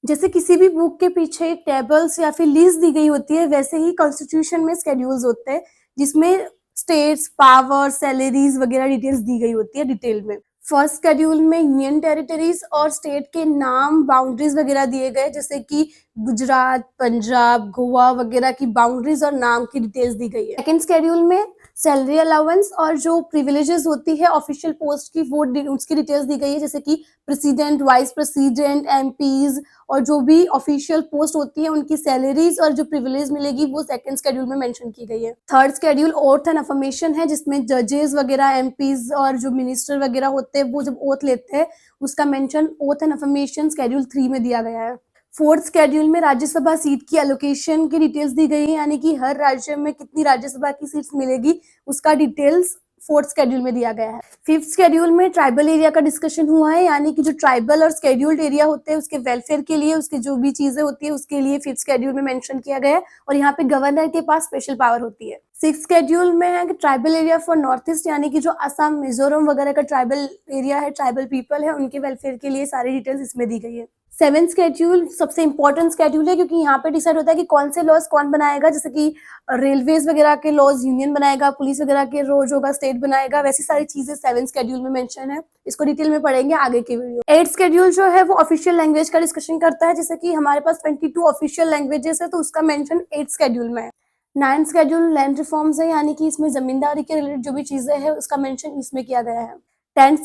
जैसे किसी भी बुक के पीछे एक टेबल्स या फिर लिस्ट दी गई होती है, वैसे ही कॉन्स्टिट्यूशन में स्केड्यूल्स होते हैं जिसमें स्टेट्स, पावर, सैलरीज वगैरह डिटेल्स दी गई होती है डिटेल में। फर्स्ट शेड्यूल में यूनियन टेरिटरीज और स्टेट के नाम, बाउंड्रीज वगैरह दिए गए, जैसे कि गुजरात, पंजाब, गोवा वगैरह की बाउंड्रीज और नाम की डिटेल्स दी गई है। सेकेंड शेड्यूल में सैलरी अलाउंस और जो प्रिविलेजेस होती है ऑफिशियल पोस्ट की, वो उसकी डिटेल्स दी गई है, जैसे कि प्रेसिडेंट, वाइस प्रेसिडेंट, एमपीज और जो भी ऑफिशियल पोस्ट होती है उनकी सैलरीज और जो प्रिविलेज मिलेगी वो सेकंड शेड्यूल में मेंशन की गई है। Third schedule oath and affirmation है, जिसमें जजेस वगैरह, एमपीज और जो मिनिस्टर वगैरह होते हैं वो जब ओथ लेते हैं उसका mention oath and affirmation schedule 3 में दिया गया है। फोर्थ शेड्यूल में राज्यसभा सीट की एलोकेशन की डिटेल्स दी गई है, यानी कि हर राज्य में कितनी राज्यसभा की सीट्स मिलेगी उसका डिटेल्स फोर्थ शेड्यूल में दिया गया है। फिफ्थ शेड्यूल में ट्राइबल एरिया का डिस्कशन हुआ है, यानी कि जो ट्राइबल और शेड्यूल्ड एरिया होते हैं उसके वेलफेयर के लिए, उसकी जो भी चीजें होती है उसके लिए फिफ्थ शेड्यूल में मेंशन किया गया है और यहाँ पे गवर्नर के पास स्पेशल पावर होती है। सिक्स शेड्यूल में है कि tribal area for north east, यानी कि जो असम, मिजोरम वगैरह का ट्राइबल एरिया है, ट्राइबल पीपल है, उनके वेलफेयर के लिए सारी डिटेल्स इसमें दी गई है। सेवेंथ शेड्यूल सबसे इंपॉर्टेंट शेड्यूल है, क्योंकि यहाँ पे डिसाइड होता है कि कौन से लॉज कौन बनाएगा, जैसे कि रेलवेज वगैरह के लॉज यूनियन बनाएगा, पुलिस वगैरह के रोज होगा स्टेट बनाएगा, वैसी सारी चीजें सेवेंथ शेड्यूल में मेंशन है। इसको डिटेल में पढ़ेंगे आगे के वीडियो। एट्थ शेड्यूल जो है वो ऑफिशियल लैंग्वेज का डिस्कशन करता है, जैसे कि हमारे पास 22 ऑफिशियल लैंग्वेजेस है तो उसका मेंशन एट्थ शेड्यूल में है। नाइन्थ शेड्यूल लैंड रिफॉर्म्स है, यानी कि इसमें जमींदारी के रिलेटेड जो भी चीजें हैं उसका मेंशन इसमें किया गया है। Tenth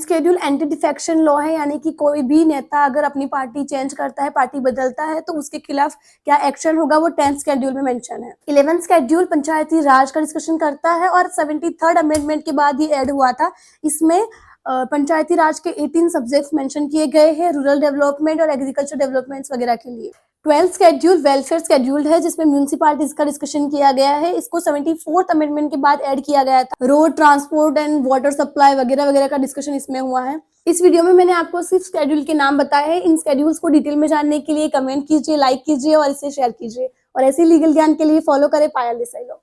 schedule anti defection law है, यानी कि कोई भी नेता अगर अपनी पार्टी चेंज करता है, पार्टी बदलता है तो उसके खिलाफ क्या एक्शन होगा, वो 10th शेड्यूल में मेंशन है। 11th शेड्यूल पंचायती राज का डिस्कशन करता है और 73rd अमेंडमेंट के बाद ये ऐड हुआ था। इसमें पंचायती राज के 18 सब्जेक्ट्स मेंशन किए गए हैं रूरल डेवलपमेंट और एग्रीकल्चर डेवलपमेंट्स वगैरह के लिए। 12th शेड्यूल वेलफेयर शेड्यूल है, जिसमें म्यूनिसिपैलिटीज का डिस्कशन किया गया है। इसको 74th अमेंडमेंट के बाद ऐड किया गया था। Road transport and water supply वगैरह वगैरह का डिस्कशन इसमें हुआ है। इस वीडियो में मैंने आपको सिर्फ शेड्यूल के नाम बताए हैं। इन शेड्यूल्स को डिटेल में जानने के लिए कमेंट कीजिए, लाइक कीजिए और इसे शेयर कीजिए, और ऐसे लीगल ज्ञान के लिए फॉलो करें पायल देसाई लॉ।